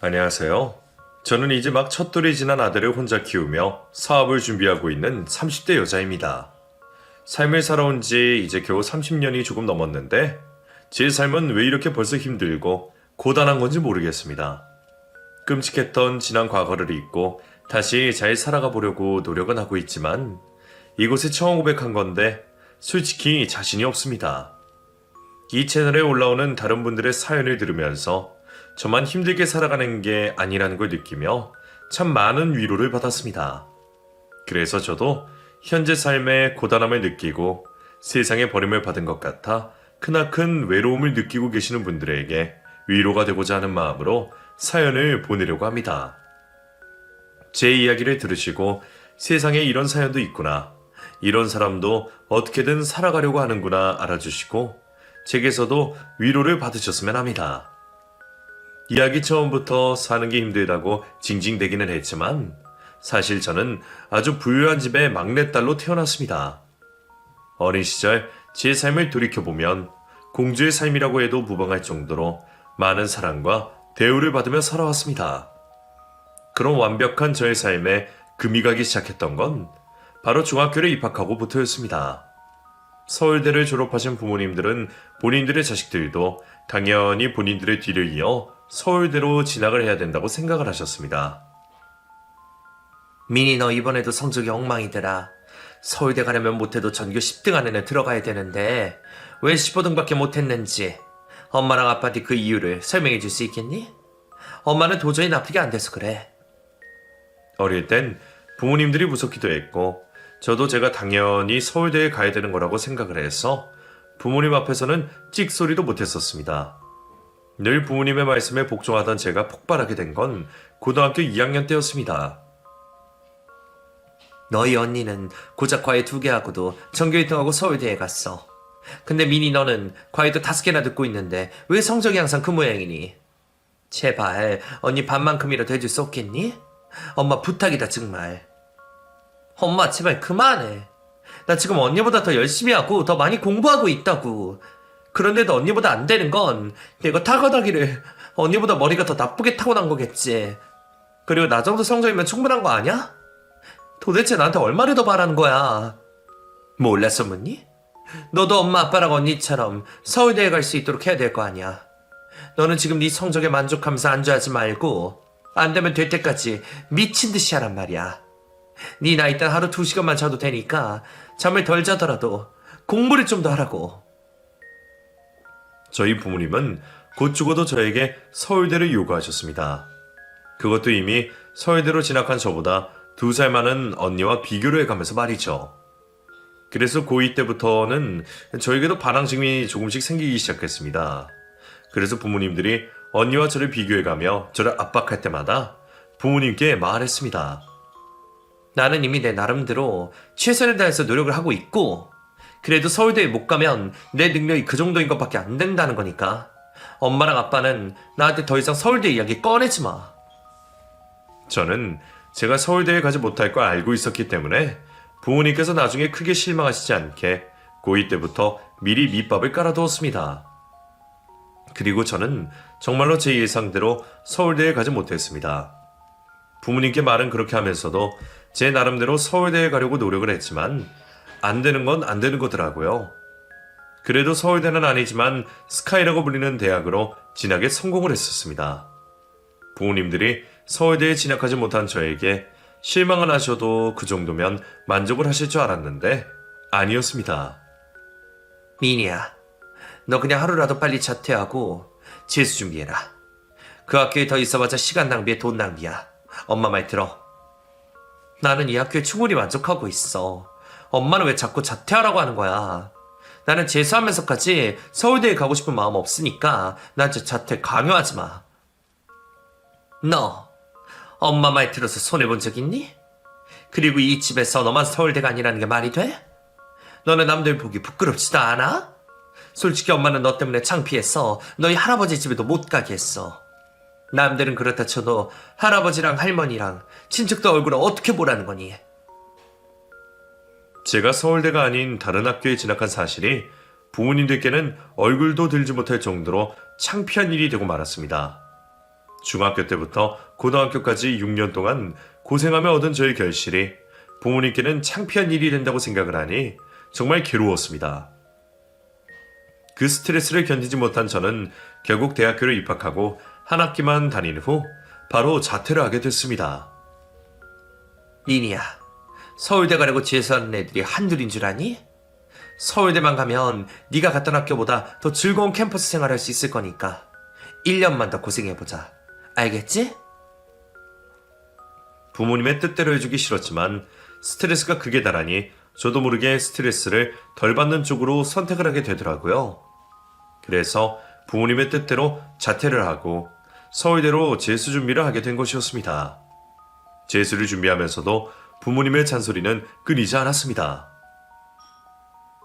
안녕하세요. 저는 이제 막 첫돌이 지난 아들을 혼자 키우며 사업을 준비하고 있는 30대 여자입니다. 삶을 살아온 지 이제 겨우 30년이 조금 넘었는데 제 삶은 왜 이렇게 벌써 힘들고 고단한 건지 모르겠습니다. 끔찍했던 지난 과거를 잊고 다시 잘 살아가 보려고 노력은 하고 있지만 이곳에 처음 고백한 건데 솔직히 자신이 없습니다. 이 채널에 올라오는 다른 분들의 사연을 들으면서 저만 힘들게 살아가는 게 아니라는 걸 느끼며 참 많은 위로를 받았습니다. 그래서 저도 현재 삶의 고단함을 느끼고 세상에 버림을 받은 것 같아 크나큰 외로움을 느끼고 계시는 분들에게 위로가 되고자 하는 마음으로 사연을 보내려고 합니다. 제 이야기를 들으시고 세상에 이런 사연도 있구나, 이런 사람도 어떻게든 살아가려고 하는구나 알아주시고 제게서도 위로를 받으셨으면 합니다. 이야기 처음부터 사는 게 힘들다고 징징대기는 했지만 사실 저는 아주 부유한 집의 막내딸로 태어났습니다. 어린 시절 제 삶을 돌이켜보면 공주의 삶이라고 해도 무방할 정도로 많은 사랑과 대우를 받으며 살아왔습니다. 그런 완벽한 저의 삶에 금이 가기 시작했던 건 바로 중학교를 입학하고부터였습니다. 서울대를 졸업하신 부모님들은 본인들의 자식들도 당연히 본인들의 뒤를 이어 서울대로 진학을 해야 된다고 생각을 하셨습니다. 민희 너 이번에도 성적이 엉망이더라. 서울대 가려면 못해도 전교 10등 안에는 들어가야 되는데 왜 15등밖에 못했는지 엄마랑 아빠한테 그 이유를 설명해 줄 수 있겠니? 엄마는 도저히 납득이 안 돼서 그래. 어릴 땐 부모님들이 무섭기도 했고 저도 제가 당연히 서울대에 가야 되는 거라고 생각을 해서 부모님 앞에서는 찍소리도 못했었습니다. 늘 부모님의 말씀에 복종하던 제가 폭발하게 된 건 고등학교 2학년 때였습니다. 너희 언니는 고작 과외 2개 하고도 전교 1등하고 서울대에 갔어. 근데 민희 너는 과외도 5개나 듣고 있는데 왜 성적이 항상 그 모양이니? 제발 언니 반만큼이라도 해줄 수 없겠니? 엄마 부탁이다 정말. 엄마 제발 그만해. 나 지금 언니보다 더 열심히 하고 더 많이 공부하고 있다고. 그런데도 언니보다 안 되는 건 내가 타고나기를 언니보다 머리가 더 나쁘게 타고난 거겠지. 그리고 나 정도 성적이면 충분한 거 아니야? 도대체 나한테 얼마를 더 바라는 거야? 몰랐어 묻니? 너도 엄마 아빠랑 언니처럼 서울대에 갈 수 있도록 해야 될 거 아니야. 너는 지금 네 성적에 만족하면서 안주하지 말고 안 되면 될 때까지 미친 듯이 하란 말이야. 네 나이 땐 하루 2시간만 자도 되니까 잠을 덜 자더라도 공부를 좀 더 하라고. 저희 부모님은 곧 죽어도 저에게 서울대를 요구하셨습니다. 그것도 이미 서울대로 진학한 저보다 2살 많은 언니와 비교를 해가면서 말이죠. 그래서 고2 때부터는 저에게도 반항심이 조금씩 생기기 시작했습니다. 그래서 부모님들이 언니와 저를 비교해가며 저를 압박할 때마다 부모님께 말했습니다. 나는 이미 내 나름대로 최선을 다해서 노력을 하고 있고 그래도 서울대에 못 가면 내 능력이 그 정도인 것밖에 안 된다는 거니까 엄마랑 아빠는 나한테 더 이상 서울대 이야기 꺼내지 마. 저는 제가 서울대에 가지 못할 걸 알고 있었기 때문에 부모님께서 나중에 크게 실망하시지 않게 고2 때부터 미리 밑밥을 깔아두었습니다. 그리고 저는 정말로 제 예상대로 서울대에 가지 못했습니다. 부모님께 말은 그렇게 하면서도 제 나름대로 서울대에 가려고 노력을 했지만 안 되는 건 안 되는 거더라고요. 그래도 서울대는 아니지만 스카이라고 불리는 대학으로 진학에 성공을 했었습니다. 부모님들이 서울대에 진학하지 못한 저에게 실망을 하셔도 그 정도면 만족을 하실 줄 알았는데 아니었습니다. 민희야, 너 그냥 하루라도 빨리 자퇴하고 재수 준비해라. 그 학교에 더 있어봤자 시간 낭비에 돈 낭비야. 엄마 말 들어. 나는 이 학교에 충분히 만족하고 있어. 엄마는 왜 자꾸 자퇴하라고 하는 거야? 나는 재수하면서까지 서울대에 가고 싶은 마음 없으니까 나한테 자퇴 강요하지 마. 너 엄마 말 들어서 손해본 적 있니? 그리고 이 집에서 너만 서울대가 아니라는 게 말이 돼? 너는 남들 보기 부끄럽지도 않아? 솔직히 엄마는 너 때문에 창피해서 너희 할아버지 집에도 못 가게 했어. 남들은 그렇다 쳐도 할아버지랑 할머니랑 친척들 얼굴을 어떻게 보라는 거니? 제가 서울대가 아닌 다른 학교에 진학한 사실이 부모님들께는 얼굴도 들지 못할 정도로 창피한 일이 되고 말았습니다. 중학교 때부터 고등학교까지 6년 동안 고생하며 얻은 저의 결실이 부모님께는 창피한 일이 된다고 생각을 하니 정말 괴로웠습니다. 그 스트레스를 견디지 못한 저는 결국 대학교를 입학하고 한 학기만 다닌 후 바로 자퇴를 하게 됐습니다. 니니야, 서울대 가려고 재수하는 애들이 한둘인 줄 아니? 서울대만 가면 네가 갔던 학교보다 더 즐거운 캠퍼스 생활할 수 있을 거니까 1년만 더 고생해보자. 알겠지? 부모님의 뜻대로 해주기 싫었지만 스트레스가 극에 달하니 저도 모르게 스트레스를 덜 받는 쪽으로 선택을 하게 되더라고요. 그래서 부모님의 뜻대로 자퇴를 하고 서울대로 재수 준비를 하게 된 것이었습니다. 재수를 준비하면서도 부모님의 잔소리는 끊이지 않았습니다.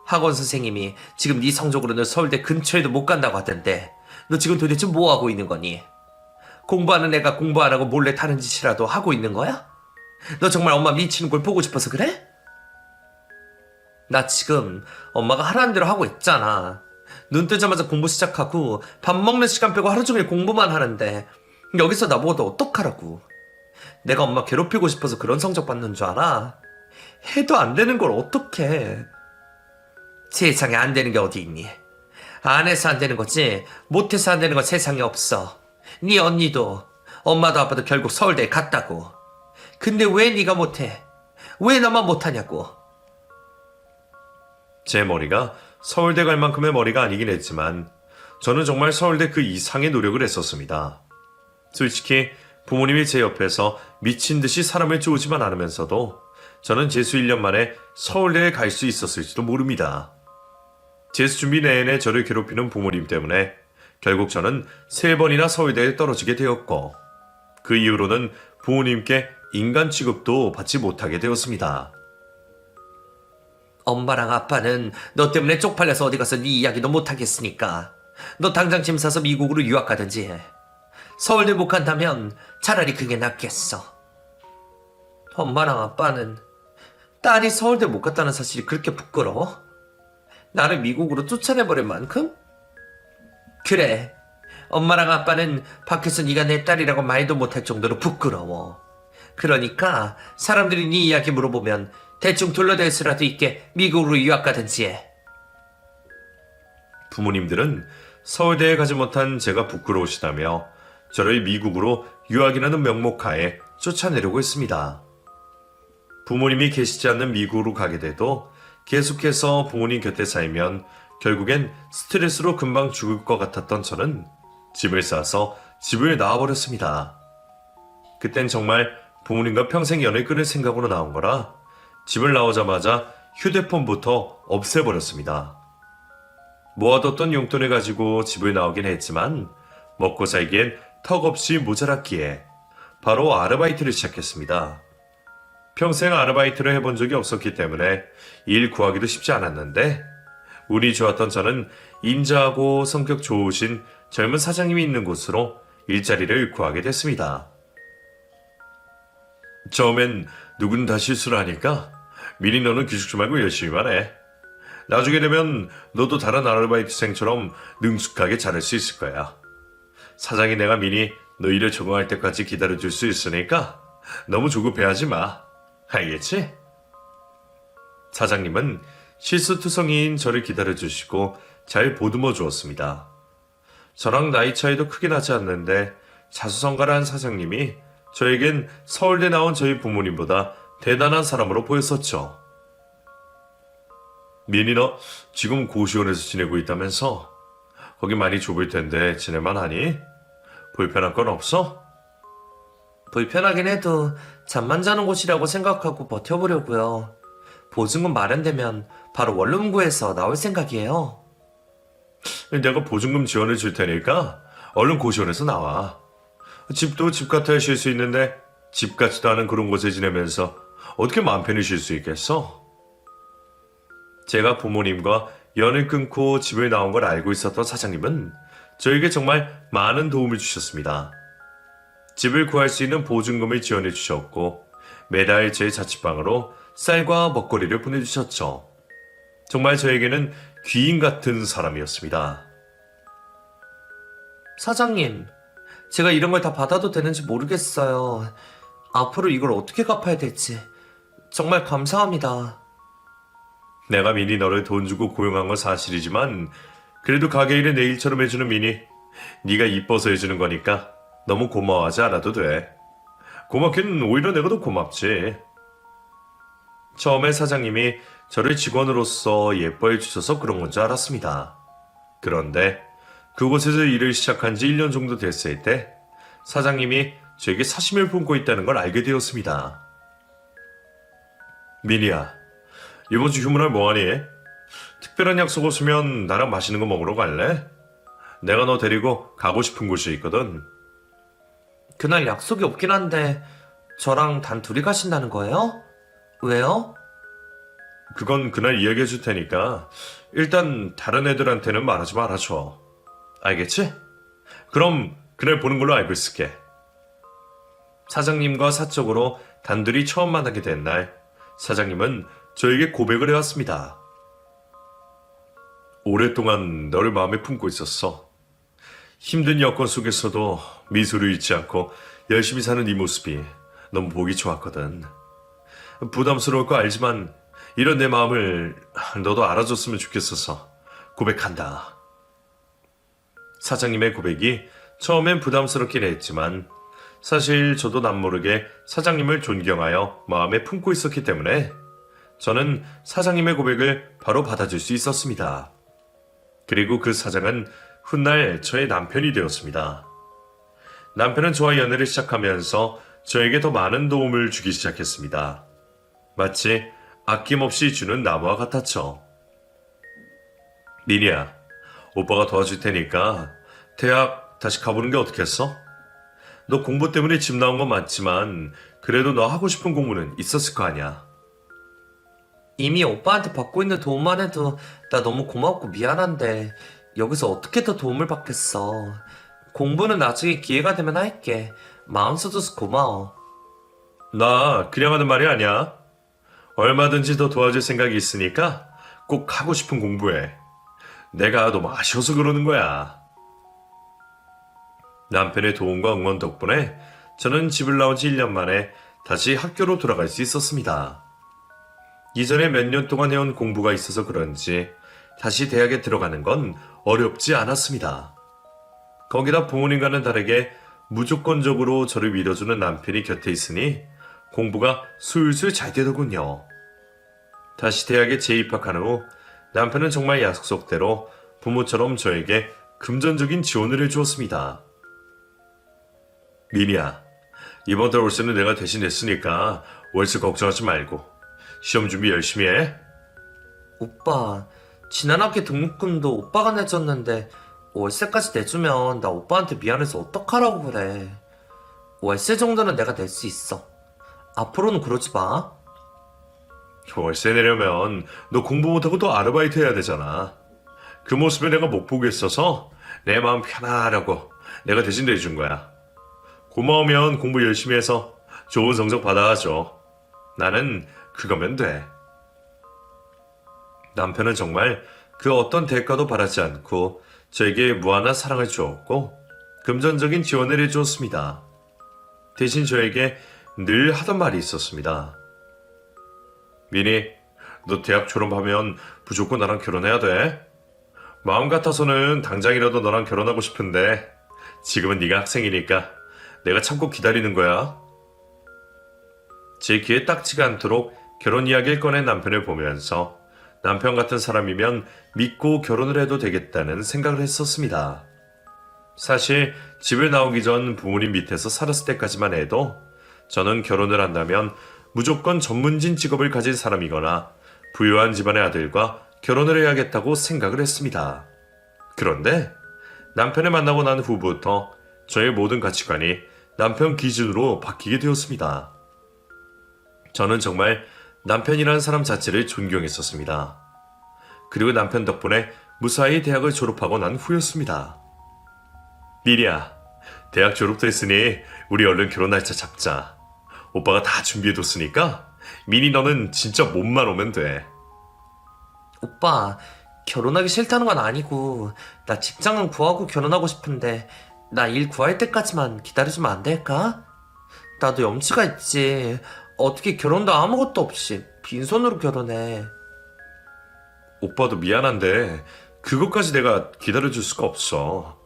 학원 선생님이 지금 네 성적으로는 서울대 근처에도 못 간다고 하던데 너 지금 도대체 뭐 하고 있는 거니? 공부하는 애가 공부 안 하고 몰래 다른 짓이라도 하고 있는 거야? 너 정말 엄마 미치는 걸 보고 싶어서 그래? 나 지금 엄마가 하라는 대로 하고 있잖아. 눈 뜨자마자 공부 시작하고 밥 먹는 시간 빼고 하루 종일 공부만 하는데 여기서 나보고 너 어떡하라고. 내가 엄마 괴롭히고 싶어서 그런 성적 받는 줄 알아? 해도 안 되는 걸 어떡해. 세상에 안 되는 게 어디 있니? 안 해서 안 되는 거지 못해서 안 되는 건 세상에 없어. 네 언니도 엄마도 아빠도 결국 서울대에 갔다고. 근데 왜 네가 못해? 왜 너만 못하냐고. 제 머리가 서울대 갈 만큼의 머리가 아니긴 했지만 저는 정말 서울대 그 이상의 노력을 했었습니다. 솔직히 부모님이 제 옆에서 미친 듯이 사람을 쪼우지만 않으면서도 저는 재수 1년 만에 서울대에 갈 수 있었을지도 모릅니다. 재수 준비 내내 저를 괴롭히는 부모님 때문에 결국 저는 3번이나 서울대에 떨어지게 되었고 그 이후로는 부모님께 인간 취급도 받지 못하게 되었습니다. 엄마랑 아빠는 너 때문에 쪽팔려서 어디 가서 네 이야기도 못하겠으니까 너 당장 짐 싸서 미국으로 유학 가든지 해. 서울대 못 간다면 차라리 그게 낫겠어. 엄마랑 아빠는 딸이 서울대 못 갔다는 사실이 그렇게 부끄러워? 나를 미국으로 쫓아내버릴 만큼? 그래, 엄마랑 아빠는 밖에서 네가 내 딸이라고 말도 못할 정도로 부끄러워. 그러니까 사람들이 네 이야기 물어보면 대충 둘러댈 수라도 있게 미국으로 유학 가든지 해. 부모님들은 서울대에 가지 못한 제가 부끄러우시다며 저를 미국으로 유학이라는 명목하에 쫓아내려고 했습니다. 부모님이 계시지 않는 미국으로 가게 돼도 계속해서 부모님 곁에 살면 결국엔 스트레스로 금방 죽을 것 같았던 저는 집을 싸서 집을 나와버렸습니다. 그땐 정말 부모님과 평생 연을 끊을 생각으로 나온 거라 집을 나오자마자 휴대폰부터 없애버렸습니다. 모아뒀던 용돈을 가지고 집을 나오긴 했지만 먹고 살기엔 턱없이 모자랐기에 바로 아르바이트를 시작했습니다. 평생 아르바이트를 해본 적이 없었기 때문에 일 구하기도 쉽지 않았는데 운이 좋았던 저는 인자하고 성격 좋으신 젊은 사장님이 있는 곳으로 일자리를 구하게 됐습니다. 처음엔 누군 다 실수를 하니까 미리 너는 기죽지 말고 열심히만 해. 나중에 되면 너도 다른 아르바이트생처럼 능숙하게 잘할 수 있을 거야. 사장이 내가 미리 너 일에 적응할 때까지 기다려줄 수 있으니까 너무 조급해하지 마. 알겠지? 사장님은 실수투성이인 저를 기다려주시고 잘 보듬어 주었습니다. 저랑 나이 차이도 크게 나지 않는데 자수성가한 사장님이 저에겐 서울대 나온 저희 부모님보다 대단한 사람으로 보였었죠. 민이 너 지금 고시원에서 지내고 있다면서? 거기 많이 좁을 텐데 지낼만 하니? 불편한 건 없어? 불편하긴 해도 잠만 자는 곳이라고 생각하고 버텨보려고요. 보증금 마련되면 바로 원룸 구해서 나올 생각이에요. 내가 보증금 지원을 줄 테니까 얼른 고시원에서 나와. 집도 집 같아야 쉴 수 있는데 집 같지도 않은 그런 곳에 지내면서 어떻게 마음 편히 쉴 수 있겠어? 제가 부모님과 연을 끊고 집을 나온 걸 알고 있었던 사장님은 저에게 정말 많은 도움을 주셨습니다. 집을 구할 수 있는 보증금을 지원해 주셨고 매달 제 자취방으로 쌀과 먹거리를 보내주셨죠. 정말 저에게는 귀인 같은 사람이었습니다. 사장님, 제가 이런 걸 다 받아도 되는지 모르겠어요. 앞으로 이걸 어떻게 갚아야 될지. 정말 감사합니다. 내가 미니 너를 돈 주고 고용한 건 사실이지만 그래도 가게 일을 내 일처럼 해주는 미니 네가 이뻐서 해주는 거니까 너무 고마워하지 않아도 돼. 고맙긴 오히려 내가 더 고맙지. 처음에 사장님이 저를 직원으로서 예뻐해 주셔서 그런 건 줄 알았습니다. 그런데 그곳에서 일을 시작한 지 1년 정도 됐을 때 사장님이 저에게 사심을 품고 있다는 걸 알게 되었습니다. 미니야, 이번 주 휴무날 뭐하니? 특별한 약속 없으면 나랑 맛있는 거 먹으러 갈래? 내가 너 데리고 가고 싶은 곳이 있거든. 그날 약속이 없긴 한데 저랑 단 둘이 가신다는 거예요? 왜요? 그건 그날 이야기해 줄 테니까 일단 다른 애들한테는 말하지 말아줘. 알겠지? 그럼 그날 보는 걸로 알고 있을게. 사장님과 사적으로 단둘이 처음 만나게 된 날, 사장님은 저에게 고백을 해왔습니다. 오랫동안 너를 마음에 품고 있었어. 힘든 여건 속에서도 미소를 잃지 않고 열심히 사는 네 모습이 너무 보기 좋았거든. 부담스러울 거 알지만 이런 내 마음을 너도 알아줬으면 좋겠어서 고백한다. 사장님의 고백이 처음엔 부담스럽긴 했지만 사실 저도 남모르게 사장님을 존경하여 마음에 품고 있었기 때문에 저는 사장님의 고백을 바로 받아줄 수 있었습니다. 그리고 그 사장은 훗날 저의 남편이 되었습니다. 남편은 저와 연애를 시작하면서 저에게 더 많은 도움을 주기 시작했습니다. 마치 아낌없이 주는 나무와 같았죠. 미니야, 오빠가 도와줄 테니까 대학 다시 가보는 게 어떻겠어? 너 공부 때문에 집 나온 건 맞지만 그래도 너 하고 싶은 공부는 있었을 거 아니야. 이미 오빠한테 받고 있는 도움만 해도 나 너무 고맙고 미안한데 여기서 어떻게 더 도움을 받겠어. 공부는 나중에 기회가 되면 할게. 마음 써줘서 고마워. 나 그냥 하는 말이 아니야. 얼마든지 더 도와줄 생각이 있으니까 꼭 하고 싶은 공부해. 내가 너무 아쉬워서 그러는 거야. 남편의 도움과 응원 덕분에 저는 집을 나온 지 1년 만에 다시 학교로 돌아갈 수 있었습니다. 이전에 몇 년 동안 해온 공부가 있어서 그런지 다시 대학에 들어가는 건 어렵지 않았습니다. 거기다 부모님과는 다르게 무조건적으로 저를 밀어주는 남편이 곁에 있으니 공부가 술술 잘 되더군요. 다시 대학에 재입학한 후 남편은 정말 약속대로 부모처럼 저에게 금전적인 지원을 해주었습니다. 미니야, 이번 달 월세는 내가 대신 냈으니까 월세 걱정하지 말고 시험 준비 열심히 해. 오빠, 지난 학기 등록금도 오빠가 내줬는데 월세까지 내주면 나 오빠한테 미안해서 어떡하라고 그래. 월세 정도는 내가 낼 수 있어. 앞으로는 그러지 마. 월세 내려면 너 공부 못하고 또 아르바이트 해야 되잖아. 그 모습에 내가 못 보겠어서 내 마음 편하라고 내가 대신 내준 거야. 고마우면 공부 열심히 해서 좋은 성적 받아줘. 나는 그거면 돼. 남편은 정말 그 어떤 대가도 바라지 않고 저에게 무한한 사랑을 주었고 금전적인 지원을 해주었습니다. 대신 저에게 늘 하던 말이 있었습니다. 미니, 너 대학 졸업하면 무조건 나랑 결혼해야 돼. 마음 같아서는 당장이라도 너랑 결혼하고 싶은데 지금은 네가 학생이니까 내가 참고 기다리는 거야. 제 귀에 딱지가 않도록 결혼 이야기를 꺼낸 남편을 보면서 남편 같은 사람이면 믿고 결혼을 해도 되겠다는 생각을 했었습니다. 사실 집을 나오기 전 부모님 밑에서 살았을 때까지만 해도 저는 결혼을 한다면 무조건 전문진 직업을 가진 사람이거나 부유한 집안의 아들과 결혼을 해야겠다고 생각을 했습니다. 그런데 남편을 만나고 난 후부터 저의 모든 가치관이 남편 기준으로 바뀌게 되었습니다. 저는 정말 남편이라는 사람 자체를 존경했었습니다. 그리고 남편 덕분에 무사히 대학을 졸업하고 난 후였습니다. 미리야, 대학 졸업도 했으니 우리 얼른 결혼 날짜 잡자. 오빠가 다 준비해뒀으니까 미니 너는 진짜 몸만 오면 돼. 오빠, 결혼하기 싫다는 건 아니고 나 직장은 구하고 결혼하고 싶은데 나 일 구할 때까지만 기다려주면 안 될까? 나도 염치가 있지. 어떻게 결혼도 아무것도 없이 빈손으로 결혼해. 오빠도 미안한데 그것까지 내가 기다려줄 수가 없어.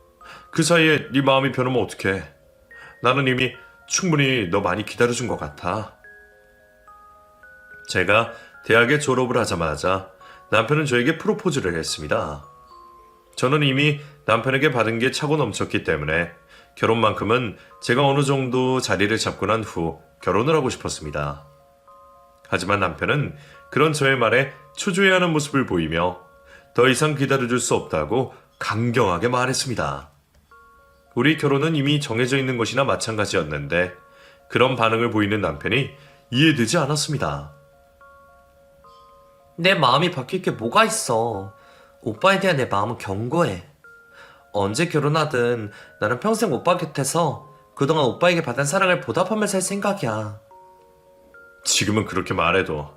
그 사이에 네 마음이 변하면 어떡해. 나는 이미 충분히 너 많이 기다려준 것 같아. 제가 대학에 졸업을 하자마자 남편은 저에게 프로포즈를 했습니다. 저는 이미 남편에게 받은 게 차고 넘쳤기 때문에 결혼만큼은 제가 어느 정도 자리를 잡고 난 후 결혼을 하고 싶었습니다. 하지만 남편은 그런 저의 말에 초조해하는 모습을 보이며 더 이상 기다려줄 수 없다고 강경하게 말했습니다. 우리 결혼은 이미 정해져 있는 것이나 마찬가지였는데 그런 반응을 보이는 남편이 이해되지 않았습니다. 내 마음이 바뀔 게 뭐가 있어. 오빠에 대한 내 마음은 견고해. 언제 결혼하든 나는 평생 오빠 곁에서 그동안 오빠에게 받은 사랑을 보답하며 살 생각이야. 지금은 그렇게 말해도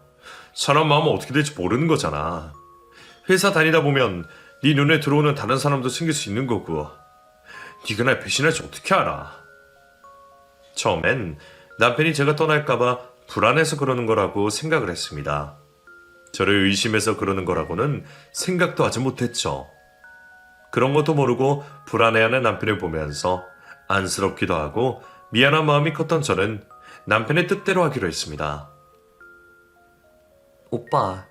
사람 마음은 어떻게 될지 모르는 거잖아. 회사 다니다 보면 네 눈에 들어오는 다른 사람도 생길 수 있는 거고 네가 날 배신할지 어떻게 알아. 처음엔 남편이 제가 떠날까봐 불안해서 그러는 거라고 생각을 했습니다. 저를 의심해서 그러는 거라고는 생각도 하지 못했죠. 그런 것도 모르고 불안해하는 남편을 보면서 안쓰럽기도 하고 미안한 마음이 컸던 저는 남편의 뜻대로 하기로 했습니다. 오빠,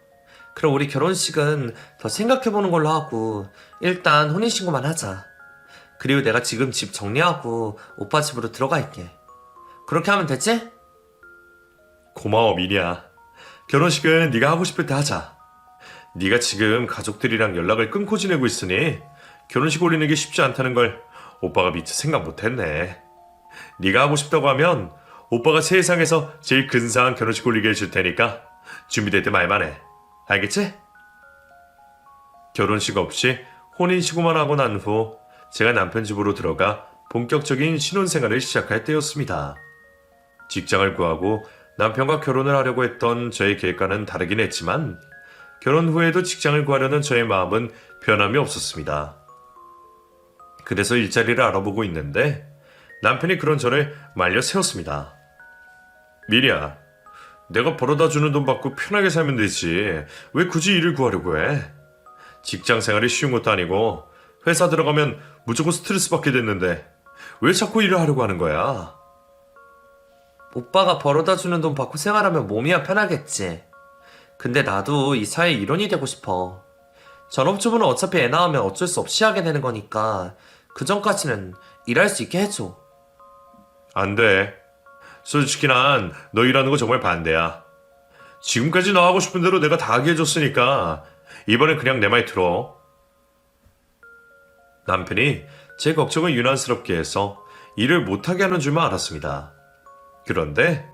그럼 우리 결혼식은 더 생각해보는 걸로 하고 일단 혼인신고만 하자. 그리고 내가 지금 집 정리하고 오빠 집으로 들어갈게. 그렇게 하면 되지? 고마워 미니야. 결혼식은 네가 하고 싶을 때 하자. 네가 지금 가족들이랑 연락을 끊고 지내고 있으니 결혼식 올리는 게 쉽지 않다는 걸 오빠가 미처 생각 못했네. 네가 하고 싶다고 하면 오빠가 세상에서 제일 근사한 결혼식 올리게 해줄 테니까 준비될 때 말만 해. 알겠지? 결혼식 없이 혼인신고만 하고 난 후 제가 남편 집으로 들어가 본격적인 신혼생활을 시작할 때였습니다. 직장을 구하고 남편과 결혼을 하려고 했던 저의 계획과는 다르긴 했지만 결혼 후에도 직장을 구하려는 저의 마음은 변함이 없었습니다. 그래서 일자리를 알아보고 있는데 남편이 그런 저를 말려 세웠습니다. 미리야, 내가 벌어다 주는 돈 받고 편하게 살면 되지. 왜 굳이 일을 구하려고 해? 직장 생활이 쉬운 것도 아니고 회사 들어가면 무조건 스트레스 받게 됐는데 왜 자꾸 일을 하려고 하는 거야? 오빠가 벌어다 주는 돈 받고 생활하면 몸이야 편하겠지. 근데 나도 이 사회의 일원이 되고 싶어. 전업주부는 어차피 애 낳으면 어쩔 수 없이 하게 되는 거니까 그 전까지는 일할 수 있게 해줘. 안 돼. 솔직히 난 너 일하는 거 정말 반대야. 지금까지 너 하고 싶은 대로 내가 다 하게 해줬으니까 이번엔 그냥 내 말 들어. 남편이 제 걱정을 유난스럽게 해서 일을 못하게 하는 줄만 알았습니다. 그런데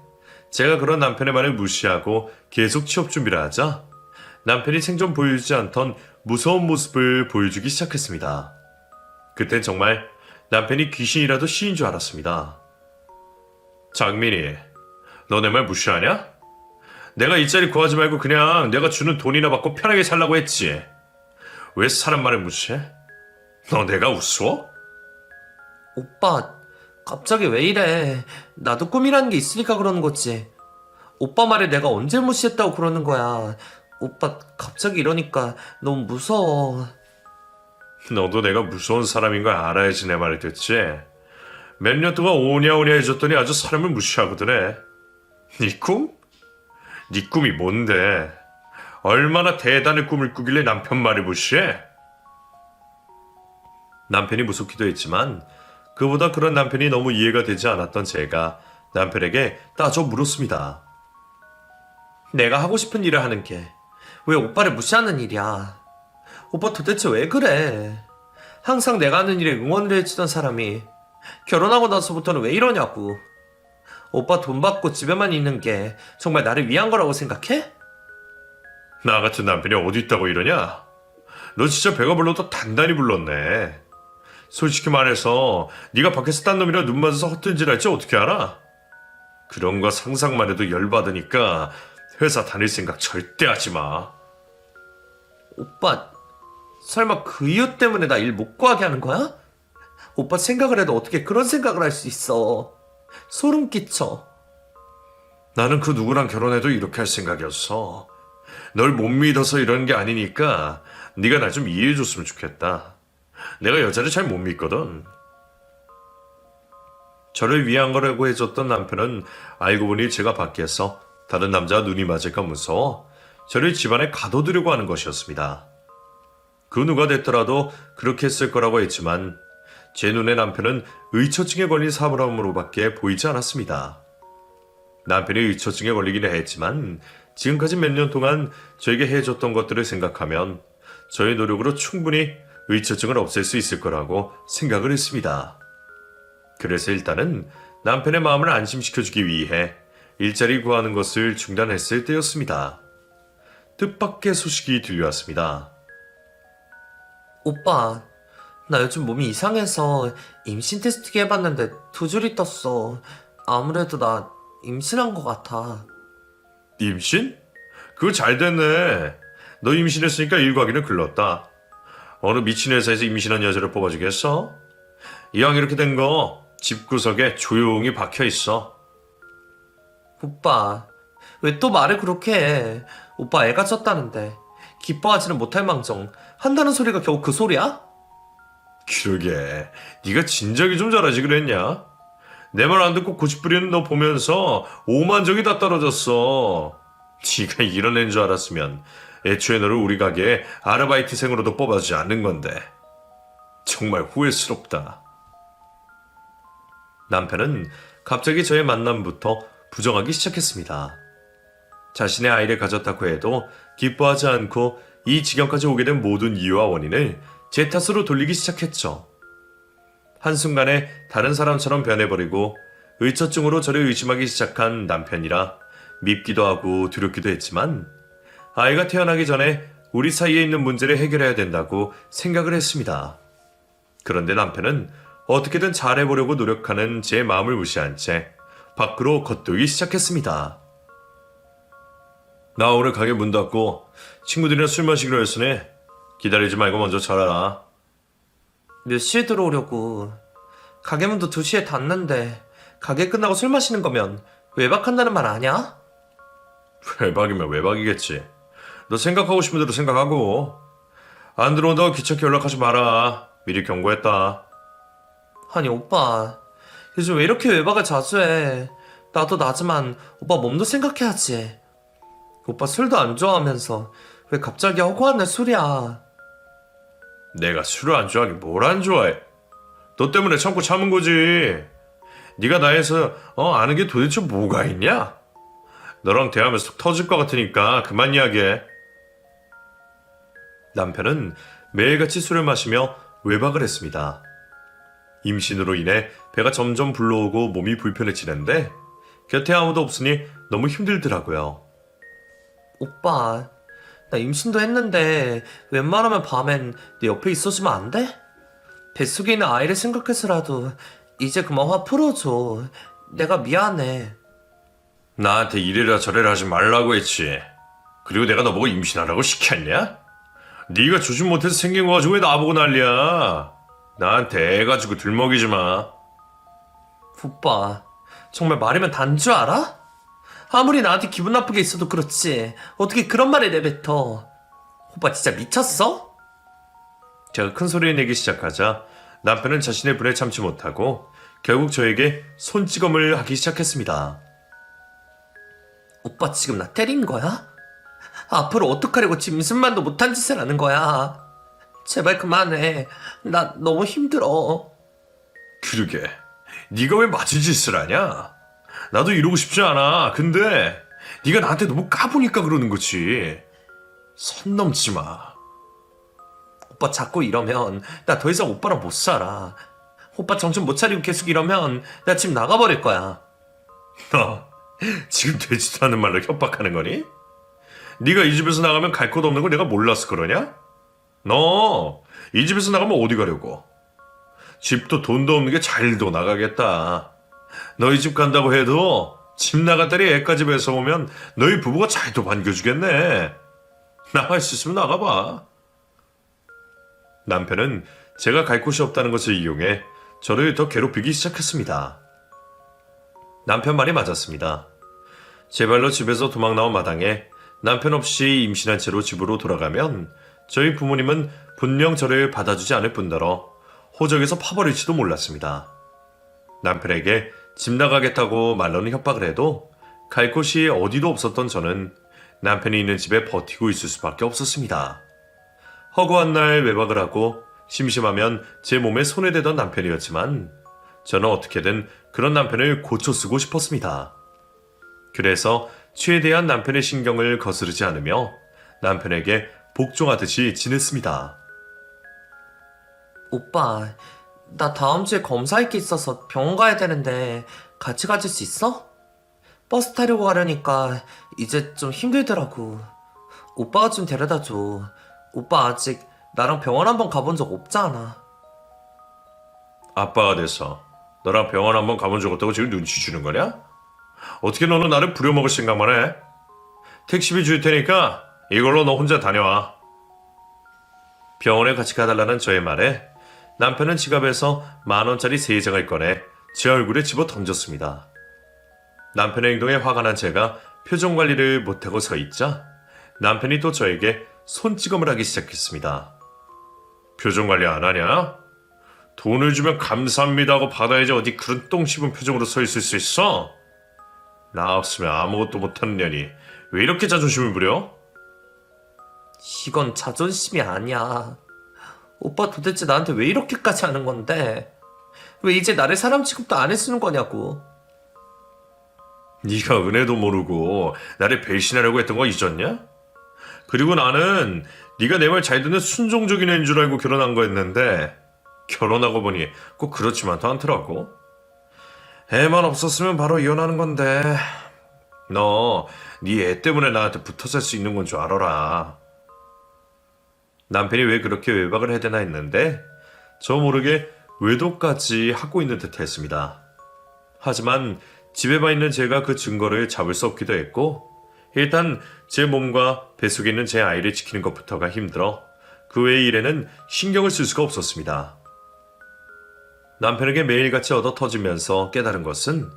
제가 그런 남편의 말을 무시하고 계속 취업 준비를 하자 남편이 생전 보여주지 않던 무서운 모습을 보여주기 시작했습니다. 그땐 정말 남편이 귀신이라도 시인 줄 알았습니다. 장민이, 너 내 말 무시하냐? 내가 일자리 구하지 말고 그냥 내가 주는 돈이나 받고 편하게 살라고 했지. 왜 사람 말을 무시해? 너 내가 우스워? 오빠, 갑자기 왜 이래? 나도 꿈이라는 게 있으니까 그러는 거지. 오빠 말에 내가 언제 무시했다고 그러는 거야. 오빠 갑자기 이러니까 너무 무서워. 너도 내가 무서운 사람인 걸 알아야지 내 말을 듣지. 몇 년 동안 오냐오냐 해줬더니 아주 사람을 무시하거든 해. 네 꿈? 네 꿈이 뭔데? 얼마나 대단한 꿈을 꾸길래 남편 말을 무시해? 남편이 무섭기도 했지만 그보다 그런 남편이 너무 이해가 되지 않았던 제가 남편에게 따져 물었습니다. 내가 하고 싶은 일을 하는 게 왜 오빠를 무시하는 일이야? 오빠 도대체 왜 그래? 항상 내가 하는 일에 응원을 해주던 사람이 결혼하고 나서부터는 왜 이러냐고. 오빠 돈 받고 집에만 있는 게 정말 나를 위한 거라고 생각해? 나 같은 남편이 어디 있다고 이러냐? 너 진짜 배가 불러도 단단히 불렀네. 솔직히 말해서 네가 밖에서 딴 놈이랑 눈 맞아서 헛된질할지 어떻게 알아? 그런 거 상상만 해도 열받으니까 회사 다닐 생각 절대 하지 마. 오빠 설마 그 이유 때문에 나 일 못 구하게 하는 거야? 오빠 생각을 해도 어떻게 그런 생각을 할 수 있어. 소름 끼쳐. 나는 그 누구랑 결혼해도 이렇게 할 생각이었어. 널 못 믿어서 이러는 게 아니니까 네가 날 좀 이해해줬으면 좋겠다. 내가 여자를 잘 못 믿거든. 저를 위한 거라고 해줬던 남편은 알고 보니 제가 밖에서 다른 남자와 눈이 맞을까 무서워 저를 집안에 가둬두려고 하는 것이었습니다. 그 누가 됐더라도 그렇게 했을 거라고 했지만 제 눈에 남편은 의처증에 걸린 사람으로밖에 보이지 않았습니다. 남편이 의처증에 걸리기는 했지만 지금까지 몇 년 동안 저에게 해줬던 것들을 생각하면 저의 노력으로 충분히 의처증을 없앨 수 있을 거라고 생각을 했습니다. 그래서 일단은 남편의 마음을 안심시켜주기 위해 일자리 구하는 것을 중단했을 때였습니다. 뜻밖의 소식이 들려왔습니다. 오빠, 나 요즘 몸이 이상해서 임신 테스트기 해봤는데 2줄이 떴어. 아무래도 나 임신한 것 같아. 임신? 그거 잘 됐네. 너 임신했으니까 일 구하기는 글렀다. 어느 미친 회사에서 임신한 여자를 뽑아주겠어? 이왕 이렇게 된 거 집구석에 조용히 박혀있어. 오빠, 왜 또 말을 그렇게 해? 오빠 애가 쪘다는데 기뻐하지는 못할 망정 한다는 소리가 겨우 그 소리야? 그러게 네가 진작에 좀 잘하지 그랬냐? 내 말 안 듣고 고집부리는 너 보면서 오만정이 다 떨어졌어. 네가 이런 애인 줄 알았으면 애초에 너를 우리 가게에 아르바이트생으로도 뽑아주지 않는 건데. 정말 후회스럽다. 남편은 갑자기 저의 만남부터 부정하기 시작했습니다. 자신의 아이를 가졌다고 해도 기뻐하지 않고 이 지경까지 오게 된 모든 이유와 원인을 제 탓으로 돌리기 시작했죠. 한순간에 다른 사람처럼 변해버리고 의처증으로 저를 의심하기 시작한 남편이라 밉기도 하고 두렵기도 했지만 아이가 태어나기 전에 우리 사이에 있는 문제를 해결해야 된다고 생각을 했습니다. 그런데 남편은 어떻게든 잘해보려고 노력하는 제 마음을 무시한 채 밖으로 겉돌기 시작했습니다. 나 오늘 가게 문 닫고 친구들이랑 술 마시기로 했으니 기다리지 말고 먼저 자라라. 몇 시에 들어오려고? 가게 문도 2시에 닫는데 가게 끝나고 술 마시는 거면 외박한다는 말 아냐? 외박이면 외박이겠지. 너 생각하고 싶은 대로 생각하고 안 들어온다고 귀찮게 연락하지 마라. 미리 경고했다. 아니 오빠, 요즘 왜 이렇게 외박을 자주 해? 나도 나지만 오빠 몸도 생각해야지. 오빠 술도 안 좋아하면서 왜 갑자기 허구한 날 술이야? 내가 술을 안 좋아하긴 뭘 안 좋아해. 너 때문에 참고 참은 거지. 네가 나에서 아는 게 도대체 뭐가 있냐? 너랑 대화하면서 속 터질 것 같으니까 그만 이야기해. 남편은 매일같이 술을 마시며 외박을 했습니다. 임신으로 인해 배가 점점 불러오고 몸이 불편해지는데 곁에 아무도 없으니 너무 힘들더라고요. 오빠, 나 임신도 했는데 웬만하면 밤엔 내 옆에 있어주면 안 돼? 뱃속에 있는 아이를 생각해서라도 이제 그만 화 풀어줘. 내가 미안해. 나한테 이래라 저래라 하지 말라고 했지. 그리고 내가 너보고 임신하라고 시켰냐? 네가 조심 못해서 생긴 거 가지고 왜 나보고 난리야. 나한테 애 가지고 들먹이지 마. 오빠, 정말 말이면 단 줄 알아? 아무리 나한테 기분 나쁘게 있어도 그렇지 어떻게 그런 말을 내뱉어. 오빠 진짜 미쳤어? 제가 큰 소리를 내기 시작하자 남편은 자신의 분에 참지 못하고 결국 저에게 손찌검을 하기 시작했습니다. 오빠 지금 나 때린 거야? 앞으로 어떡하려고 짐승만도 못한 짓을 하는 거야. 제발 그만해. 나 너무 힘들어. 그러게 네가 왜 맞은 짓을 하냐? 나도 이러고 싶지 않아. 근데 네가 나한테 너무 까부니까 그러는 거지. 선 넘지 마. 오빠 자꾸 이러면 나 더 이상 오빠랑 못 살아. 오빠 정신 못 차리고 계속 이러면 나 집 나가버릴 거야. 너 지금 되지도 않은 말로 협박하는 거니? 네가 이 집에서 나가면 갈 곳 없는 걸 내가 몰라서 그러냐? 너 이 집에서 나가면 어디 가려고? 집도 돈도 없는 게 잘도 나가겠다. 너희 집 간다고 해도 집 나갔다리 애까지 뺏어오면 너희 부부가 잘도 반겨주겠네. 나갈 수 있으면 나가봐. 남편은 제가 갈 곳이 없다는 것을 이용해 저를 더 괴롭히기 시작했습니다. 남편 말이 맞았습니다. 제 발로 집에서 도망 나온 마당에 남편 없이 임신한 채로 집으로 돌아가면 저희 부모님은 분명 저를 받아주지 않을 뿐더러 호적에서 파버릴지도 몰랐습니다. 남편에게 집 나가겠다고 말로는 협박을 해도 갈 곳이 어디도 없었던 저는 남편이 있는 집에 버티고 있을 수밖에 없었습니다. 허구한 날 외박을 하고 심심하면 제 몸에 손을 대던 남편이었지만 저는 어떻게든 그런 남편을 고쳐 쓰고 싶었습니다. 그래서 최대한 남편의 신경을 거스르지 않으며 남편에게 복종하듯이 지냈습니다. 오빠, 나 다음 주에 검사할 게 있어서 병원 가야 되는데 같이 가줄 수 있어? 버스 타려고 가려니까 이제 좀 힘들더라고. 오빠가 좀 데려다 줘. 오빠 아직 나랑 병원 한번 가본 적 없잖아. 아빠가 돼서 너랑 병원 한번 가본 적 없다고 지금 눈치 주는 거냐? 어떻게 너는 나를 부려먹을 생각만 해? 택시비 줄 테니까 이걸로 너 혼자 다녀와. 병원에 같이 가달라는 저의 말에 남편은 지갑에서 10,000원짜리 3장을 꺼내 제 얼굴에 집어 던졌습니다. 남편의 행동에 화가 난 제가 표정 관리를 못하고 서 있자 남편이 또 저에게 손찌검을 하기 시작했습니다. 표정 관리 안 하냐? 돈을 주면 감사합니다 하고 받아야지 어디 그런 똥 씹은 표정으로 서 있을 수 있어? 나 없으면 아무것도 못하는 년이 왜 이렇게 자존심을 부려? 이건 자존심이 아니야. 오빠 도대체 나한테 왜 이렇게까지 하는 건데? 왜 이제 나를 사람 취급도 안 해주는 거냐고. 네가 은혜도 모르고 나를 배신하려고 했던 거 잊었냐? 그리고 나는 네가 내 말 잘 듣는 순종적인 애인 줄 알고 결혼한 거였는데 결혼하고 보니 꼭 그렇지만도 않더라고. 애만 없었으면 바로 이혼하는 건데 너 네 애 때문에 나한테 붙어 살 수 있는 건 줄 알아라. 남편이 왜 그렇게 외박을 해대나 했는데 저 모르게 외도까지 하고 있는 듯 했습니다. 하지만 집에만 있는 제가 그 증거를 잡을 수 없기도 했고 일단 제 몸과 뱃속에 있는 제 아이를 지키는 것부터가 힘들어 그 외의 일에는 신경을 쓸 수가 없었습니다. 남편에게 매일같이 얻어 터지면서 깨달은 것은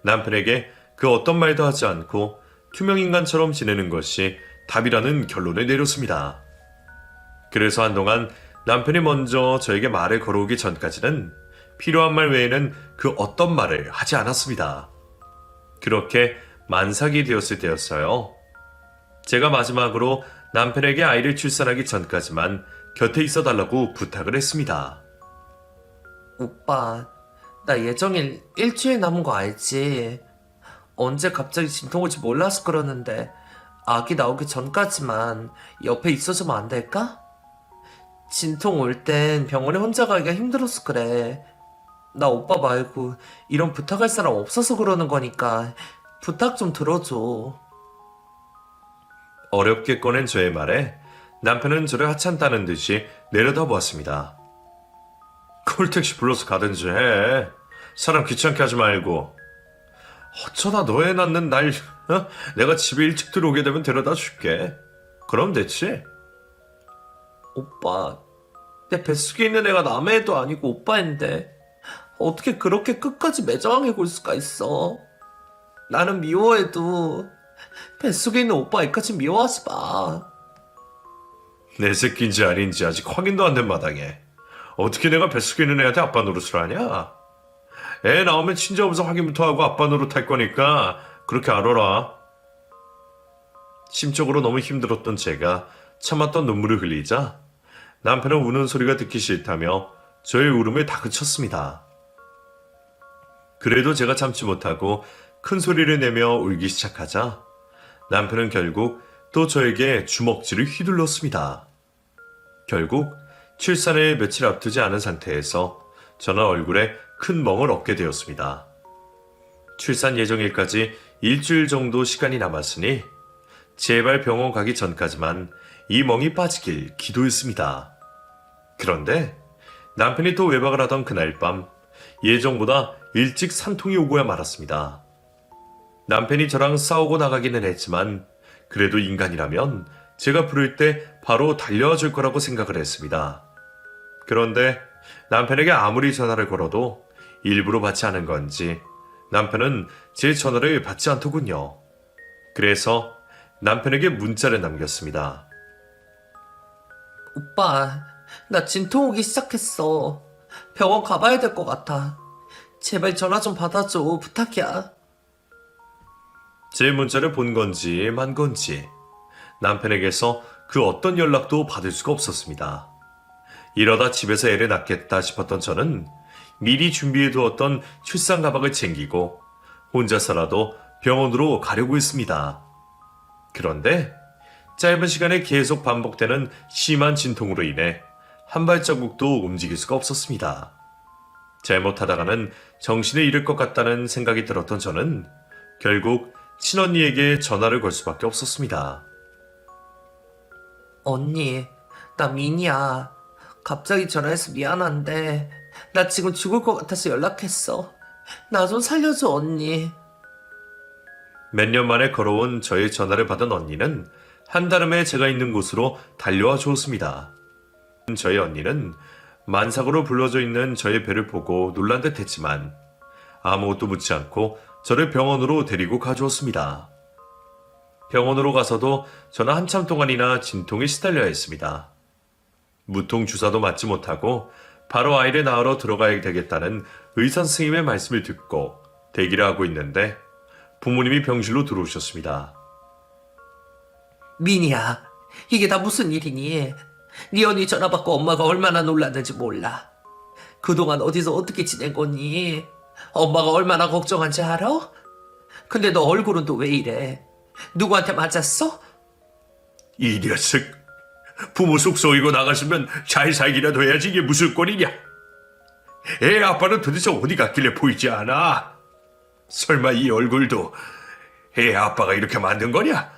남편에게 그 어떤 말도 하지 않고 투명인간처럼 지내는 것이 답이라는 결론을 내렸습니다. 그래서 한동안 남편이 먼저 저에게 말을 걸어오기 전까지는 필요한 말 외에는 그 어떤 말을 하지 않았습니다. 그렇게 만삭이 되었을 때였어요. 제가 마지막으로 남편에게 아이를 출산하기 전까지만 곁에 있어 달라고 부탁을 했습니다. 오빠, 나 예정일 일주일 남은 거 알지? 언제 갑자기 진통 올지 몰라서 그러는데 아기 나오기 전까지만 옆에 있어주면 안 될까? 진통 올 땐 병원에 혼자 가기가 힘들어서 그래. 나 오빠 말고 이런 부탁할 사람 없어서 그러는 거니까 부탁 좀 들어줘. 어렵게 꺼낸 저의 말에 남편은 저를 하찮다는 듯이 내려다보았습니다. 콜택시 불러서 가든지 해. 사람 귀찮게 하지 말고. 어쩌다 너애 낳는 날 내가 집에 일찍 들어오게 되면 데려다 줄게. 그럼 됐지? 오빠, 내 뱃속에 있는 애가 남의 애도 아니고 오빠인데 어떻게 그렇게 끝까지 매정하게 굴 수가 있어? 나는 미워해도 뱃속에 있는 오빠 애까지 미워하지 마. 내 새끼인지 아닌지 아직 확인도 안 된 마당에 어떻게 내가 뱃속에 있는 애한테 아빠 노릇을 하냐? 애 나오면 친정엄서 확인부터 하고 아빠 노릇 할 거니까 그렇게 알아라. 심적으로 너무 힘들었던 제가 참았던 눈물을 흘리자 남편은 우는 소리가 듣기 싫다며 저의 울음을 다그쳤습니다. 그래도 제가 참지 못하고 큰 소리를 내며 울기 시작하자 남편은 결국 또 저에게 주먹질을 휘둘렀습니다. 결국 출산을 며칠 앞두지 않은 상태에서 저는 얼굴에 큰 멍을 얻게 되었습니다. 출산 예정일까지 일주일 정도 시간이 남았으니 제발 병원 가기 전까지만 이 멍이 빠지길 기도했습니다. 그런데 남편이 또 외박을 하던 그날 밤 예정보다 일찍 산통이 오고야 말았습니다. 남편이 저랑 싸우고 나가기는 했지만 그래도 인간이라면 제가 부를 때 바로 달려와 줄 거라고 생각을 했습니다. 그런데 남편에게 아무리 전화를 걸어도 일부러 받지 않은 건지 남편은 제 전화를 받지 않더군요. 그래서 남편에게 문자를 남겼습니다. 오빠, 나 진통 오기 시작했어. 병원 가봐야 될 것 같아. 제발 전화 좀 받아줘. 부탁이야. 제 문자를 본 건지 만 건지 남편에게서 그 어떤 연락도 받을 수가 없었습니다. 이러다 집에서 애를 낳겠다 싶었던 저는 미리 준비해 두었던 출산 가방을 챙기고 혼자서라도 병원으로 가려고 했습니다. 그런데 짧은 시간에 계속 반복되는 심한 진통으로 인해 한 발자국도 움직일 수가 없었습니다. 잘못하다가는 정신을 잃을 것 같다는 생각이 들었던 저는 결국 친언니에게 전화를 걸 수밖에 없었습니다. 언니, 나 민이야. 갑자기 전화해서 미안한데, 나 지금 죽을 것 같아서 연락했어. 나 좀 살려줘, 언니. 몇 년 만에 걸어온 저의 전화를 받은 언니는 한달음에 제가 있는 곳으로 달려와 주었습니다. 저의 언니는 만삭으로 불러져 있는 저의 배를 보고 놀란 듯 했지만 아무것도 묻지 않고 저를 병원으로 데리고 가주었습니다. 병원으로 가서도 저는 한참 동안이나 진통에 시달려야 했습니다. 무통 주사도 맞지 못하고 바로 아이를 낳으러 들어가야 되겠다는 의사 선생님의 말씀을 듣고 대기를 하고 있는데 부모님이 병실로 들어오셨습니다. 민이야, 이게 다 무슨 일이니? 네 언니 전화 받고 엄마가 얼마나 놀랐는지 몰라. 그동안 어디서 어떻게 지낸 거니? 엄마가 얼마나 걱정한지 알아? 근데 너 얼굴은 또 왜 이래? 누구한테 맞았어? 이 녀석, 부모 속 쏘이고 나갔으면 잘 살기라도 해야지 이게 무슨 꼴이냐? 애 아빠는 도대체 어디 갔길래 보이지 않아? 설마 이 얼굴도 애 아빠가 이렇게 만든 거냐?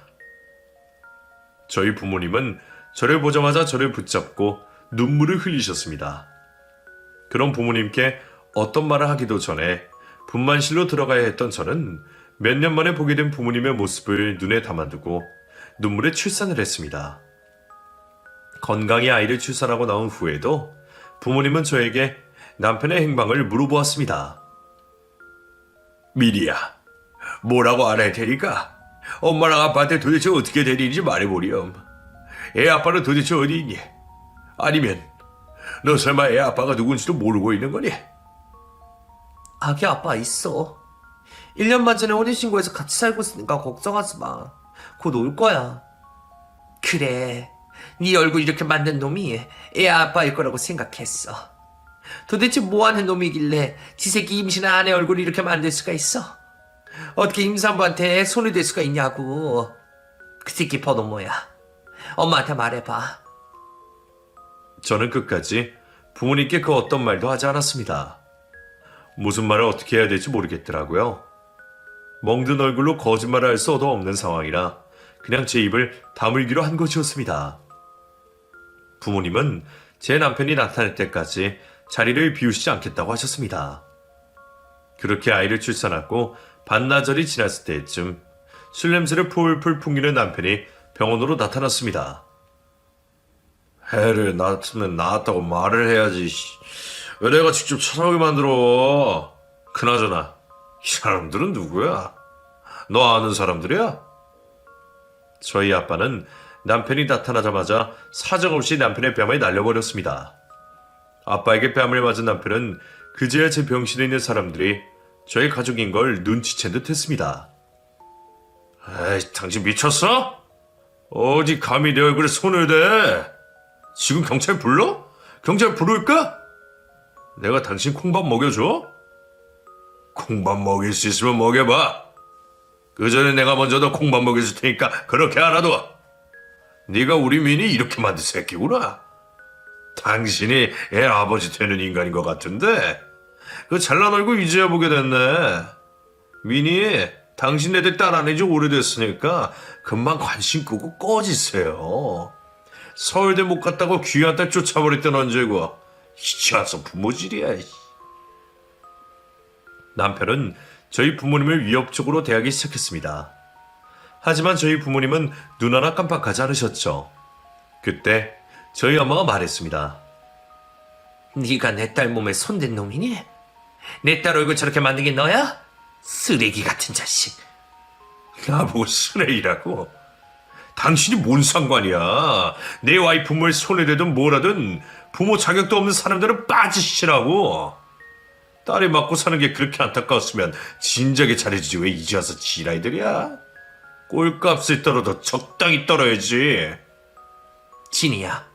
저희 부모님은 저를 보자마자 저를 붙잡고 눈물을 흘리셨습니다. 그런 부모님께 어떤 말을 하기도 전에 분만실로 들어가야 했던 저는 몇 년 만에 보게 된 부모님의 모습을 눈에 담아두고 눈물에 출산을 했습니다. 건강히 아이를 출산하고 나온 후에도 부모님은 저에게 남편의 행방을 물어보았습니다. 미리야, 뭐라고 알아야 되니까 엄마랑 아빠한테 도대체 어떻게 된 일인지 말해보렴. 애 아빠는 도대체 어디 있니? 아니면 너 설마 애 아빠가 누군지도 모르고 있는 거니? 아기 아빠 있어. 1년만 전에 혼인신고해서 같이 살고 있으니까 걱정하지 마. 곧 올 거야. 그래, 네 얼굴 이렇게 만든 놈이 애 아빠일 거라고 생각했어. 도대체 뭐하는 놈이길래 지 새끼 임신한 아내 얼굴을 이렇게 만들 수가 있어? 어떻게 임산부한테 손을 댈 수가 있냐고. 그 새끼 번호 뭐야? 엄마한테 말해봐. 저는 끝까지 부모님께 그 어떤 말도 하지 않았습니다. 무슨 말을 어떻게 해야 될지 모르겠더라고요. 멍든 얼굴로 거짓말을 할 수도 없는 상황이라 그냥 제 입을 다물기로 한 것이었습니다. 부모님은 제 남편이 나타날 때까지 자리를 비우시지 않겠다고 하셨습니다. 그렇게 아이를 출산하고 반나절이 지났을 때쯤 술 냄새를 풀풀 풍기는 남편이 병원으로 나타났습니다. 애를 낳았으면 낳았다고 말을 해야지. 왜 내가 직접 찾아오게 만들어? 그나저나 이 사람들은 누구야? 너 아는 사람들이야? 저희 아빠는 남편이 나타나자마자 사정없이 남편의 뺨을 날려버렸습니다. 아빠에게 뺨을 맞은 남편은 그제야 제 병실에 있는 사람들이 저희 가족인 걸 눈치챈 듯 했습니다. 에이, 당신 미쳤어? 어디 감히 내 얼굴에 손을 대? 지금 경찰 불러? 경찰 부를까? 내가 당신 콩밥 먹여줘? 콩밥 먹일 수 있으면 먹여봐. 그 전에 내가 먼저 너 콩밥 먹여줄 테니까 그렇게 알아둬. 네가 우리 민이 이렇게 만든 새끼구나. 당신이 애 아버지 되는 인간인 것 같은데 그 잘난 얼굴 이제야 보게 됐네. 민이 당신 애들 딸 안 해지 오래됐으니까 금방 관심 끄고 꺼지세요. 서울대 못 갔다고 귀한 딸 쫓아버릴 땐 언제고. 이제 와서 부모질이야. 남편은 저희 부모님을 위협적으로 대하기 시작했습니다. 하지만 저희 부모님은 눈 하나 깜빡하지 않으셨죠. 그때 저희 엄마가 말했습니다. 네가 내 딸 몸에 손댄 놈이니? 내 딸 얼굴 저렇게 만든 게 너야? 쓰레기 같은 자식. 나보고 쓰레기라고? 당신이 뭔 상관이야? 내 와이프 몸에 손에 대든 뭐라든 부모 자격도 없는 사람들은 빠지시라고. 딸이 맞고 사는 게 그렇게 안타까웠으면 진작에 잘해주지 왜 이제 와서 지라이들이야? 꼴값을 떨어도 적당히 떨어야지. 진이야,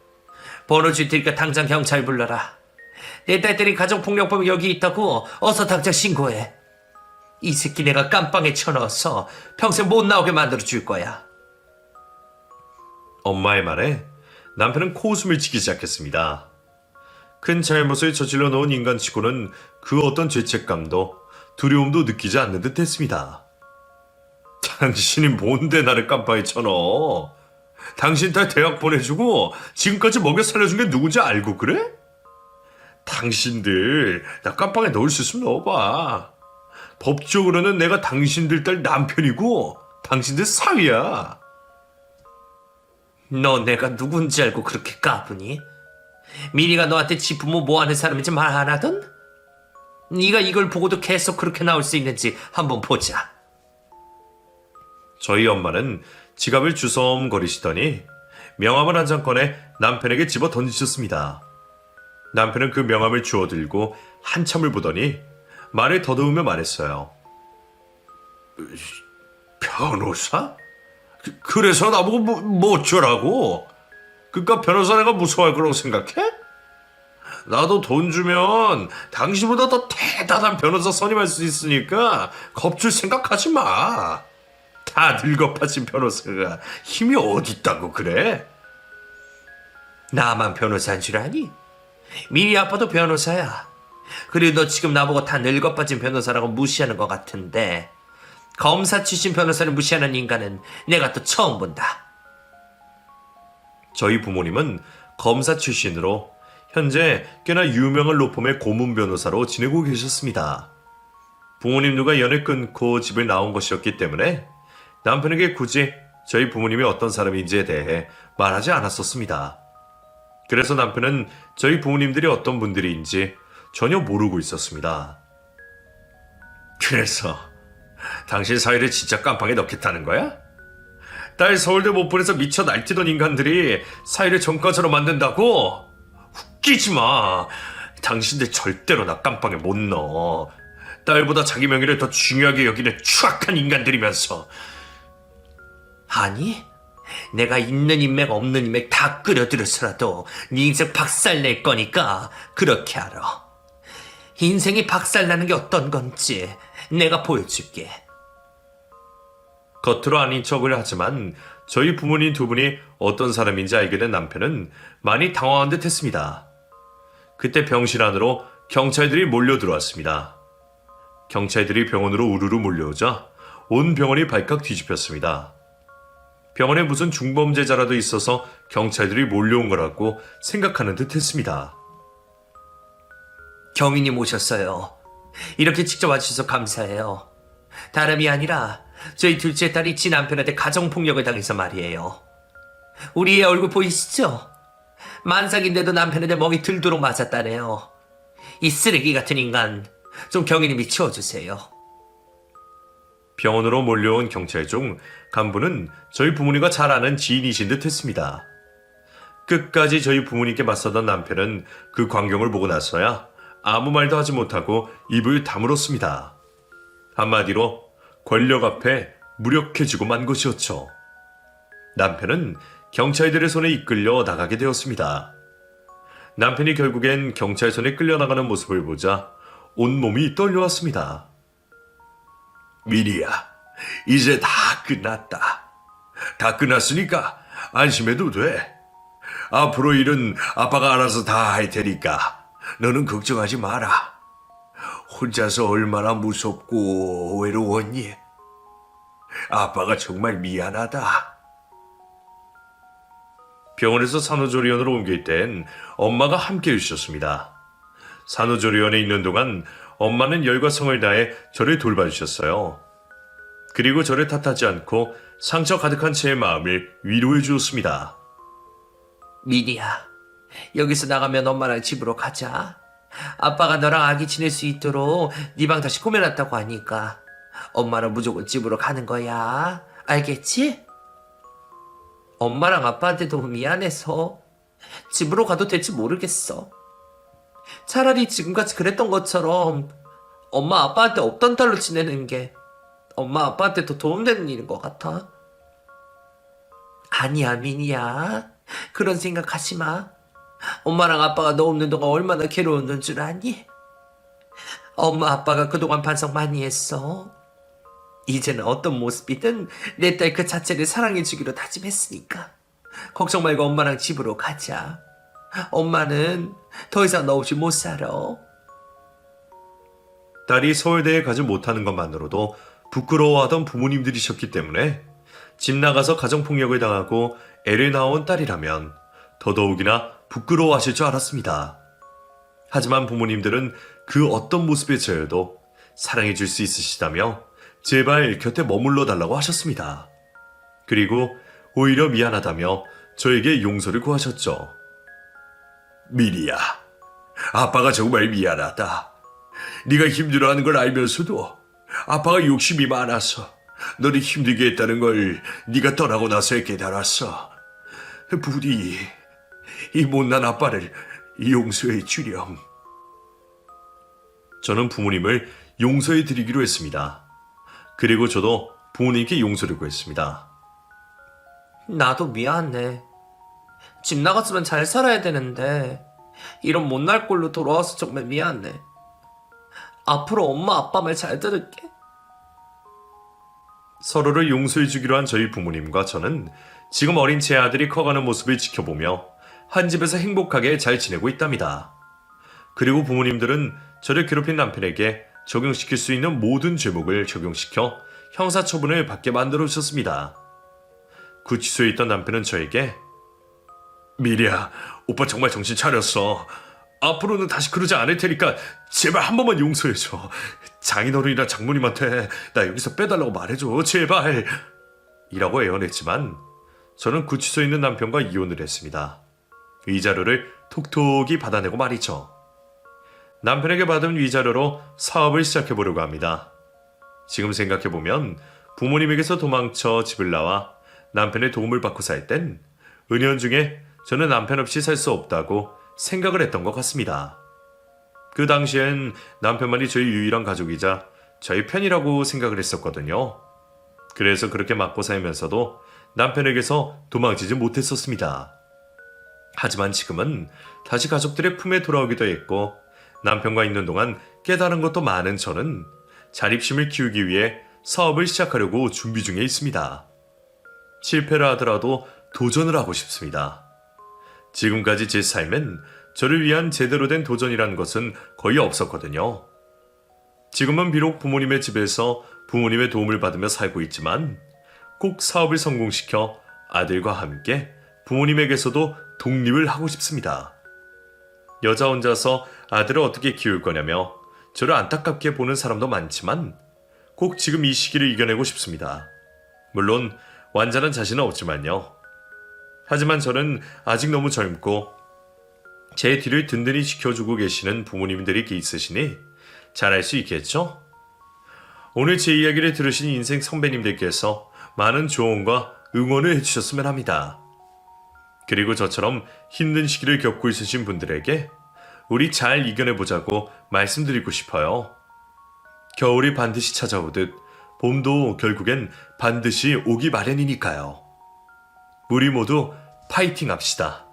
번호 줄 테니까 당장 경찰 불러라. 내 딸들이 가정폭력범이 여기 있다고 어서 당장 신고해. 이 새끼 내가 깜빵에 쳐넣어서 평생 못 나오게 만들어 줄 거야. 엄마의 말에 남편은 코웃음을 치기 시작했습니다. 큰 잘못을 저질러 놓은 인간치고는 그 어떤 죄책감도 두려움도 느끼지 않는 듯 했습니다. 당신이 뭔데 나를 깜빵에 쳐넣어? 당신 딸 대학 보내주고 지금까지 먹여 살려준 게 누군지 알고 그래? 당신들 나 깜빵에 넣을 수 있으면 넣어봐. 법적으로는 내가 당신들 딸 남편이고 당신들 사위야. 너 내가 누군지 알고 그렇게 까부니? 미리가 너한테 지 부모 뭐하는 사람인지 말 안 하던? 네가 이걸 보고도 계속 그렇게 나올 수 있는지 한번 보자. 저희 엄마는 지갑을 주섬거리시더니 명함을 한 장 꺼내 남편에게 집어 던지셨습니다. 남편은 그 명함을 주워들고 한참을 보더니 말을 더듬으며 말했어요. 변호사? 그래서 나보고 뭐 어쩌라고? 그깟 변호사 내가 무서워할 거라고 생각해? 나도 돈 주면 당신보다 더 대단한 변호사 선임할 수 있으니까 겁줄 생각하지 마. 다 늙어빠진 변호사가 힘이 어딨다고 그래? 나만 변호사인 줄 아니? 미리 아빠도 변호사야. 그리고 너 지금 나보고 다 늙어빠진 변호사라고 무시하는 것 같은데 검사 출신 변호사를 무시하는 인간은 내가 또 처음 본다. 저희 부모님은 검사 출신으로 현재 꽤나 유명한 로펌의 고문 변호사로 지내고 계셨습니다. 부모님 누가 연을 끊고 집을 나온 것이었기 때문에 남편에게 굳이 저희 부모님이 어떤 사람인지에 대해 말하지 않았었습니다. 그래서 남편은 저희 부모님들이 어떤 분들인지 전혀 모르고 있었습니다. 그래서 당신 사위를 진짜 깜빵에 넣겠다는 거야? 딸 서울대 못 보내서 미쳐 날뛰던 인간들이 사위를 전과자로 만든다고? 웃기지 마. 당신들 절대로 나 깜빵에 못 넣어. 딸보다 자기 명예를 더 중요하게 여기는 추악한 인간들이면서. 아니, 내가 있는 인맥 없는 인맥 다 끌어들여서라도 네 인생 박살낼 거니까 그렇게 알아. 인생이 박살나는 게 어떤 건지 내가 보여줄게. 겉으로 아닌 척을 하지만 저희 부모님 두 분이 어떤 사람인지 알게 된 남편은 많이 당황한 듯 했습니다. 그때 병실 안으로 경찰들이 몰려 들어왔습니다. 경찰들이 병원으로 우르르 몰려오자 온 병원이 발칵 뒤집혔습니다. 병원에 무슨 중범죄자라도 있어서 경찰들이 몰려온 거라고 생각하는 듯 했습니다. 경위님 오셨어요. 이렇게 직접 와주셔서 감사해요. 다름이 아니라 저희 둘째 딸이 지 남편한테 가정폭력을 당해서 말이에요. 우리 애 얼굴 보이시죠? 만삭인데도 남편한테 멍이 들도록 맞았다네요. 이 쓰레기 같은 인간 좀 경위님이 치워주세요. 병원으로 몰려온 경찰 중 간부는 저희 부모님과 잘 아는 지인이신 듯 했습니다. 끝까지 저희 부모님께 맞서던 남편은 그 광경을 보고 나서야 아무 말도 하지 못하고 입을 다물었습니다. 한마디로 권력 앞에 무력해지고 만 것이었죠. 남편은 경찰들의 손에 이끌려 나가게 되었습니다. 남편이 결국엔 경찰 손에 끌려나가는 모습을 보자 온몸이 떨려왔습니다. 미리야, 이제 다 끝났다. 다 끝났으니까 안심해도 돼. 앞으로 일은 아빠가 알아서 다 할 테니까 너는 걱정하지 마라. 혼자서 얼마나 무섭고 외로웠니? 아빠가 정말 미안하다. 병원에서 산후조리원으로 옮길 땐 엄마가 함께 해주셨습니다. 산후조리원에 있는 동안 엄마는 열과 성을 다해 저를 돌봐주셨어요. 그리고 저를 탓하지 않고 상처 가득한 제 마음을 위로해 주었습니다. 미니야, 여기서 나가면 엄마랑 집으로 가자. 아빠가 너랑 아기 지낼 수 있도록 네 방 다시 꾸며놨다고 하니까 엄마는 무조건 집으로 가는 거야. 알겠지? 엄마랑 아빠한테도 미안해서 집으로 가도 될지 모르겠어. 차라리 지금까지 그랬던 것처럼 엄마 아빠한테 없던 딸로 지내는 게 엄마 아빠한테 더 도움되는 일인 것 같아. 아니야, 미니야. 그런 생각하지 마. 엄마랑 아빠가 너 없는 동안 얼마나 괴로웠는 줄 아니? 엄마 아빠가 그동안 반성 많이 했어. 이제는 어떤 모습이든 내 딸 그 자체를 사랑해주기로 다짐했으니까 걱정 말고 엄마랑 집으로 가자. 엄마는 더 이상 너 없이 못 살아. 딸이 서울대에 가지 못하는 것만으로도 부끄러워하던 부모님들이셨기 때문에 집 나가서 가정폭력을 당하고 애를 낳아온 딸이라면 더더욱이나 부끄러워하실 줄 알았습니다. 하지만 부모님들은 그 어떤 모습에 처해도 사랑해 줄 수 있으시다며 제발 곁에 머물러 달라고 하셨습니다. 그리고 오히려 미안하다며 저에게 용서를 구하셨죠. 미리야, 아빠가 정말 미안하다. 네가 힘들어하는 걸 알면서도 아빠가 욕심이 많아서 너를 힘들게 했다는 걸 네가 떠나고 나서 깨달았어. 부디 이 못난 아빠를 용서해 주렴. 저는 부모님을 용서해 드리기로 했습니다. 그리고 저도 부모님께 용서를 구했습니다. 나도 미안해. 집 나갔으면 잘 살아야 되는데 이런 못날 꼴로 돌아와서 정말 미안해. 앞으로 엄마 아빠 말 잘 들을게. 서로를 용서해 주기로 한 저희 부모님과 저는 지금 어린 제 아들이 커가는 모습을 지켜보며 한 집에서 행복하게 잘 지내고 있답니다. 그리고 부모님들은 저를 괴롭힌 남편에게 적용시킬 수 있는 모든 죄목을 적용시켜 형사처분을 받게 만들어 주셨습니다. 구치소에 있던 남편은 저에게 미리야, 오빠 정말 정신 차렸어. 앞으로는 다시 그러지 않을 테니까 제발 한 번만 용서해줘. 장인어른이나 장모님한테 나 여기서 빼달라고 말해줘. 제발. 이라고 애원했지만 저는 구치소에 있는 남편과 이혼을 했습니다. 위자료를 톡톡히 받아내고 말이죠. 남편에게 받은 위자료로 사업을 시작해보려고 합니다. 지금 생각해보면 부모님에게서 도망쳐 집을 나와 남편의 도움을 받고 살 땐 은연중에 저는 남편 없이 살 수 없다고 생각을 했던 것 같습니다. 그 당시엔 남편만이 저희 유일한 가족이자 저희 편이라고 생각을 했었거든요. 그래서 그렇게 맞고 살면서도 남편에게서 도망치지 못했었습니다. 하지만 지금은 다시 가족들의 품에 돌아오기도 했고 남편과 있는 동안 깨달은 것도 많은 저는 자립심을 키우기 위해 사업을 시작하려고 준비 중에 있습니다. 실패를 하더라도 도전을 하고 싶습니다. 지금까지 제 삶엔 저를 위한 제대로 된 도전이라는 것은 거의 없었거든요. 지금은 비록 부모님의 집에서 부모님의 도움을 받으며 살고 있지만 꼭 사업을 성공시켜 아들과 함께 부모님에게서도 독립을 하고 싶습니다. 여자 혼자서 아들을 어떻게 키울 거냐며 저를 안타깝게 보는 사람도 많지만 꼭 지금 이 시기를 이겨내고 싶습니다. 물론 완전한 자신은 없지만요. 하지만 저는 아직 너무 젊고 제 뒤를 든든히 지켜주고 계시는 부모님들이 있으시니 잘할 수 있겠죠? 오늘 제 이야기를 들으신 인생 선배님들께서 많은 조언과 응원을 해주셨으면 합니다. 그리고 저처럼 힘든 시기를 겪고 있으신 분들에게 우리 잘 이겨내보자고 말씀드리고 싶어요. 겨울이 반드시 찾아오듯 봄도 결국엔 반드시 오기 마련이니까요. 우리 모두 파이팅 합시다.